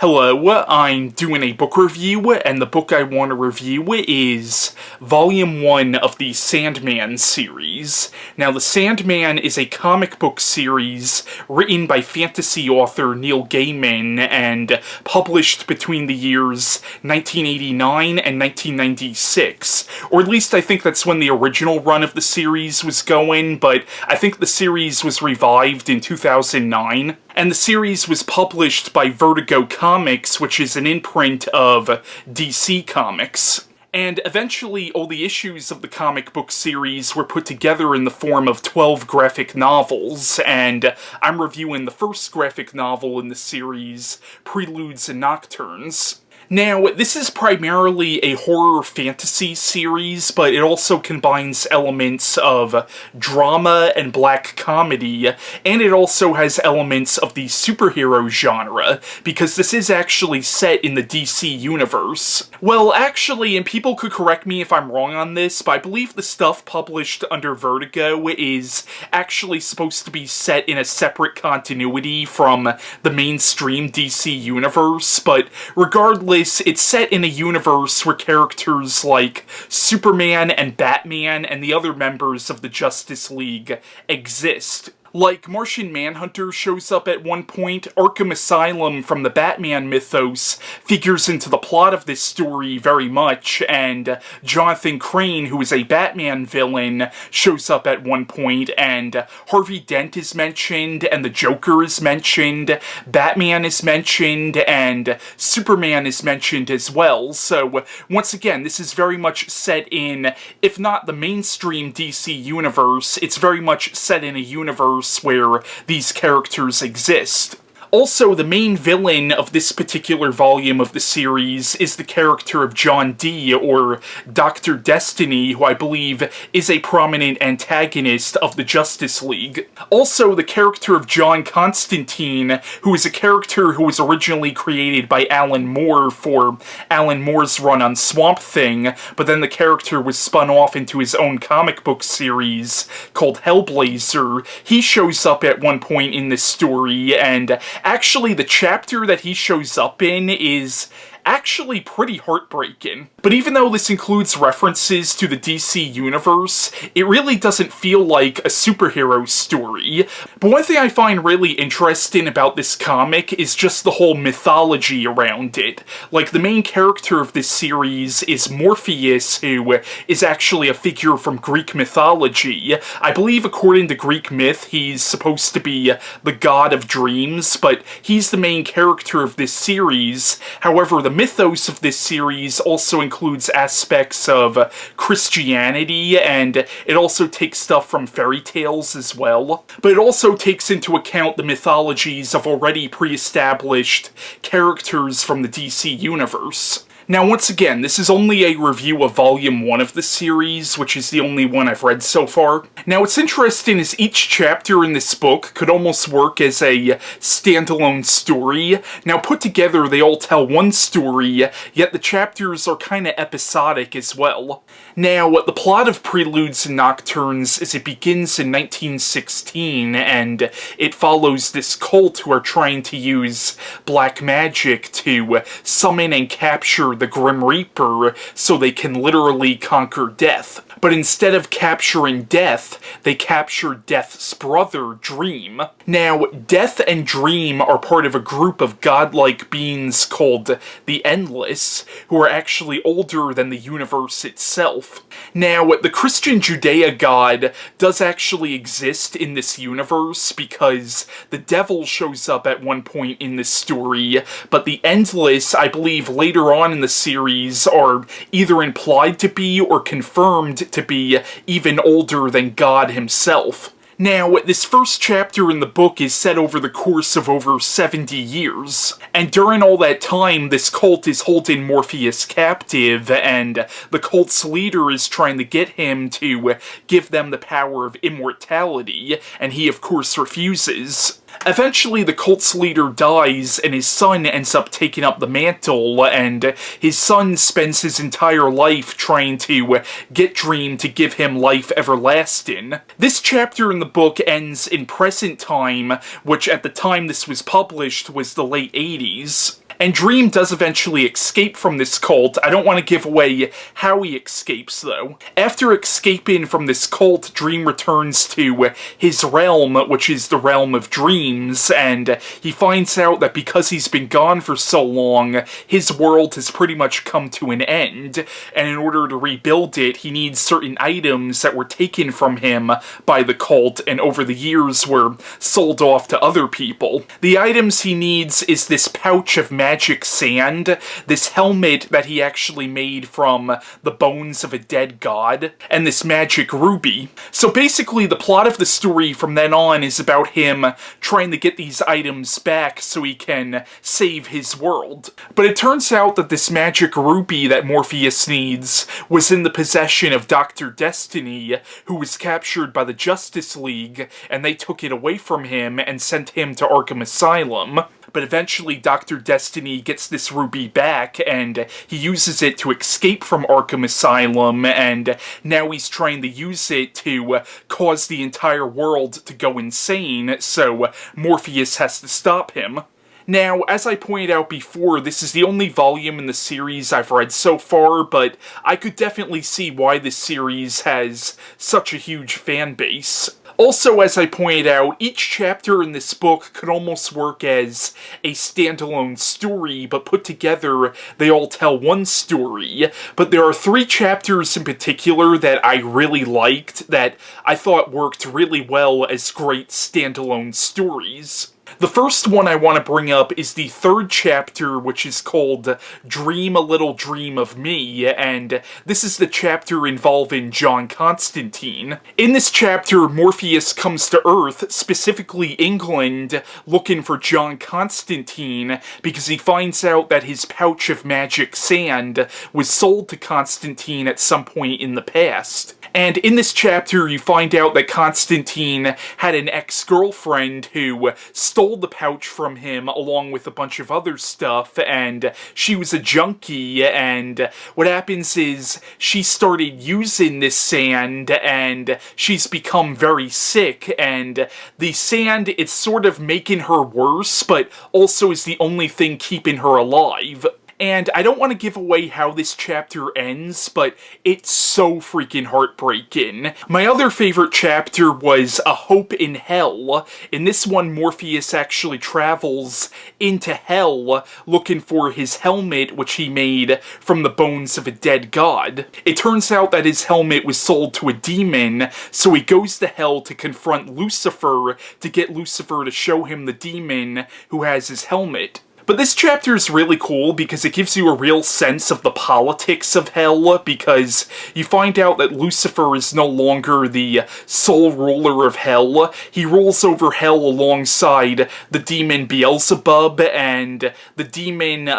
Hello, I'm doing a book review, and the book I want to review is Volume 1 of the Sandman series. Now, the Sandman is a comic book series written by fantasy author Neil Gaiman and published between the years 1989 and 1996. Or at least I think that's when the original run of the series was going, but I think the series was revived in 2009. And the series was published by Vertigo Comics, which is an imprint of DC Comics. And eventually, all the issues of the comic book series were put together in the form of 12 graphic novels, and I'm reviewing the first graphic novel in the series, Preludes Nocturnes. Now, this is primarily a horror fantasy series, but it also combines elements of drama and black comedy, and it also has elements of the superhero genre, because this is actually set in the DC universe. Well, actually, and people could correct me if I'm wrong on this, but I believe the stuff published under Vertigo is actually supposed to be set in a separate continuity from the mainstream DC universe, but regardless, it's set in a universe where characters like Superman and Batman and the other members of the Justice League exist. Like, Martian Manhunter shows up at one point, Arkham Asylum from the Batman mythos figures into the plot of this story very much, and Jonathan Crane, who is a Batman villain, shows up at one point, and Harvey Dent is mentioned, and the Joker is mentioned, Batman is mentioned, and Superman is mentioned as well. So, once again, this is very much set in, if not the mainstream DC universe, it's very much set in a universe where these characters exist. Also, the main villain of this particular volume of the series is the character of John Dee, or Dr. Destiny, who I believe is a prominent antagonist of the Justice League. Also, the character of John Constantine, who is a character who was originally created by Alan Moore for Alan Moore's run on Swamp Thing, but then the character was spun off into his own comic book series called Hellblazer. He shows up at one point in this story, and actually, the chapter that he shows up in is actually pretty heartbreaking. But even though this includes references to the DC universe, it really doesn't feel like a superhero story. But one thing I find really interesting about this comic is just the whole mythology around it. Like, the main character of this series is Morpheus, who is actually a figure from Greek mythology. I believe according to Greek myth, he's supposed to be the god of dreams, but he's the main character of this series. However, the mythos of this series also includes aspects of Christianity, and it also takes stuff from fairy tales as well. But it also takes into account the mythologies of already pre-established characters from the DC universe. Now, once again, this is only a review of Volume 1 of the series, which is the only one I've read so far. Now, what's interesting is each chapter in this book could almost work as a standalone story. Now, put together, they all tell one story, yet the chapters are kinda episodic as well. Now, the plot of Preludes Nocturnes is it begins in 1916, and it follows this cult who are trying to use black magic to summon and capture the Grim Reaper so they can literally conquer death. But instead of capturing Death, they capture Death's brother, Dream. Now, Death and Dream are part of a group of godlike beings called the Endless, who are actually older than the universe itself. Now, the Christian Judea god does actually exist in this universe because the devil shows up at one point in this story, but the Endless, I believe later on in the series, are either implied to be or confirmed to be even older than God himself. Now, this first chapter in the book is set over the course of over 70 years, and during all that time, this cult is holding Morpheus captive, and the cult's leader is trying to get him to give them the power of immortality, and he of course refuses. Eventually, the cult's leader dies, and his son ends up taking up the mantle, and his son spends his entire life trying to get Dream to give him life everlasting. This chapter in the book ends in present time, which at the time this was published was the late 80s. And Dream does eventually escape from this cult. I don't want to give away how he escapes, though. After escaping from this cult, Dream returns to his realm, which is the realm of dreams, and he finds out that because he's been gone for so long, his world has pretty much come to an end, and in order to rebuild it, he needs certain items that were taken from him by the cult and over the years were sold off to other people. The items he needs is this pouch of magic sand, this helmet that he actually made from the bones of a dead god, and this magic ruby. So basically the plot of the story from then on is about him trying to get these items back so he can save his world. But it turns out that this magic ruby that Morpheus needs was in the possession of Dr. Destiny, who was captured by the Justice League, and they took it away from him and sent him to Arkham Asylum. But eventually Dr. Destiny gets this ruby back, and he uses it to escape from Arkham Asylum, and now he's trying to use it to cause the entire world to go insane, so Morpheus has to stop him. Now, as I pointed out before, this is the only volume in the series I've read so far, but I could definitely see why this series has such a huge fan base. Also, as I pointed out, each chapter in this book could almost work as a standalone story, but put together, they all tell one story. But there are 3 chapters in particular that I really liked, that I thought worked really well as great standalone stories. The first one I want to bring up is the 3rd chapter, which is called Dream a Little Dream of Me, and this is the chapter involving John Constantine. In this chapter, Morpheus comes to Earth, specifically England, looking for John Constantine, because he finds out that his pouch of magic sand was sold to Constantine at some point in the past. And in this chapter, you find out that Constantine had an ex-girlfriend who stole the pouch from him along with a bunch of other stuff, and she was a junkie, and what happens is she started using this sand, and she's become very sick, and the sand is sort of making her worse, but also is the only thing keeping her alive. And I don't want to give away how this chapter ends, but it's so freaking heartbreaking. My other favorite chapter was A Hope in Hell. In this one, Morpheus actually travels into hell looking for his helmet, which he made from the bones of a dead god. It turns out that his helmet was sold to a demon, so he goes to hell to confront Lucifer to get Lucifer to show him the demon who has his helmet. But this chapter is really cool because it gives you a real sense of the politics of hell, because you find out that Lucifer is no longer the sole ruler of hell. He rules over hell alongside the demon Beelzebub and the demon,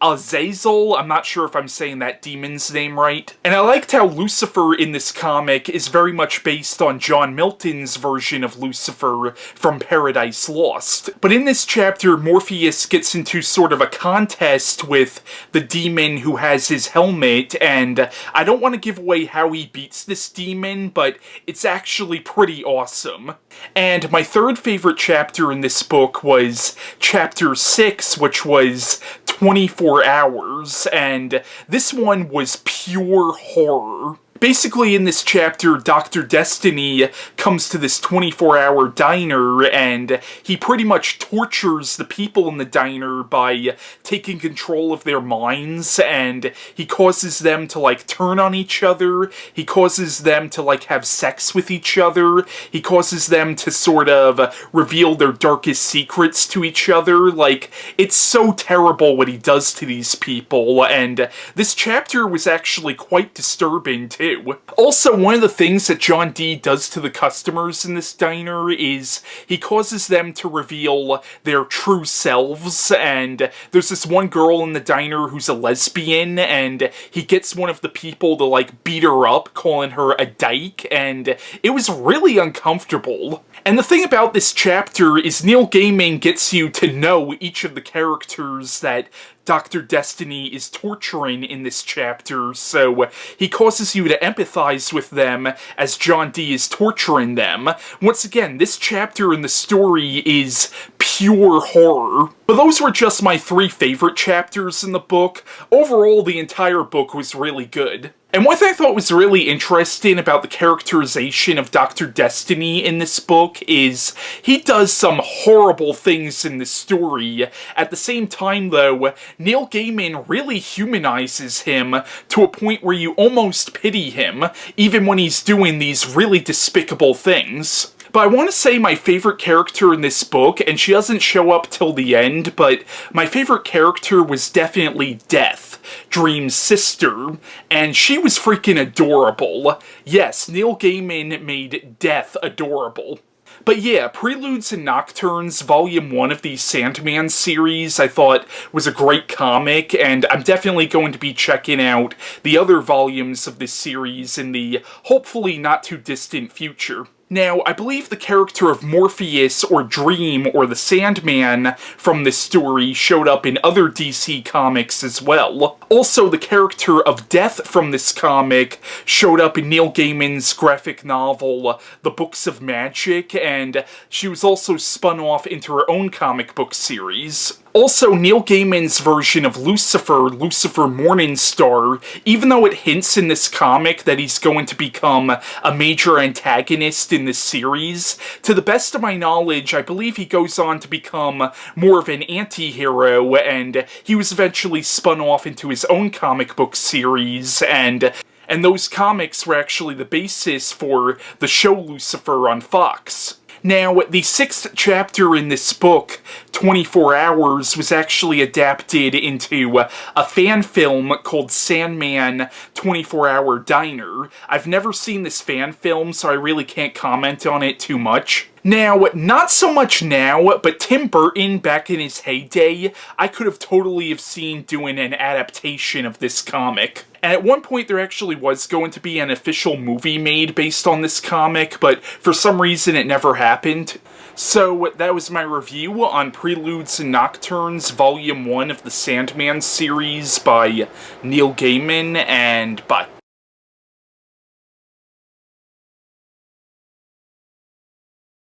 Azazel. I'm not sure if I'm saying that demon's name right. And I liked how Lucifer in this comic is very much based on John Milton's version of Lucifer from Paradise Lost. But in this chapter, Morpheus gets into sort of a contest with the demon who has his helmet, and I don't want to give away how he beats this demon, but it's actually pretty awesome. And my 3rd favorite chapter in this book was chapter 6, which was 24 Hours, and this one was pure horror. Basically, in this chapter, Dr. Destiny comes to this 24-hour diner, and he pretty much tortures the people in the diner by taking control of their minds, and he causes them to, like, turn on each other, he causes them to, like, have sex with each other, he causes them to sort of reveal their darkest secrets to each other. Like, it's so terrible what he does to these people, and this chapter was actually quite disturbing, too. Also, one of the things that John D. does to the customers in this diner is he causes them to reveal their true selves, and there's this one girl in the diner who's a lesbian, and he gets one of the people to, like, beat her up, calling her a dyke, and it was really uncomfortable. And the thing about this chapter is Neil Gaiman gets you to know each of the characters that Dr. Destiny is torturing in this chapter, so he causes you to empathize with them as John Dee is torturing them. Once again, this chapter in the story is pure horror. But those were just my 3 favorite chapters in the book. Overall, the entire book was really good. And one thing I thought was really interesting about the characterization of Dr. Destiny in this book is he does some horrible things in the story. At the same time, though, Neil Gaiman really humanizes him to a point where you almost pity him, even when he's doing these really despicable things. But I want to say my favorite character in this book, and she doesn't show up till the end, but my favorite character was definitely Death, Dream's sister, and she was freaking adorable. Yes, Neil Gaiman made Death adorable. But yeah, Preludes and Nocturnes, Volume 1 of the Sandman series, I thought was a great comic, and I'm definitely going to be checking out the other volumes of this series in the hopefully not too distant future. Now, I believe the character of Morpheus, or Dream, or the Sandman from this story showed up in other DC comics as well. Also, the character of Death from this comic showed up in Neil Gaiman's graphic novel, The Books of Magic, and she was also spun off into her own comic book series. Also, Neil Gaiman's version of Lucifer, Lucifer Morningstar, even though it hints in this comic that he's going to become a major antagonist in this series, to the best of my knowledge, I believe he goes on to become more of an anti-hero, and he was eventually spun off into his own comic book series, and those comics were actually the basis for the show Lucifer on Fox. Now, the 6th chapter in this book, 24 Hours, was actually adapted into a fan film called Sandman 24-Hour Diner. I've never seen this fan film, so I really can't comment on it too much. Now, not so much now, but Tim Burton, back in his heyday, I could have totally have seen doing an adaptation of this comic. And at one point there actually was going to be an official movie made based on this comic, but for some reason it never happened. So that was my review on Preludes and Nocturnes, Volume 1 of the Sandman series by Neil Gaiman, and bye.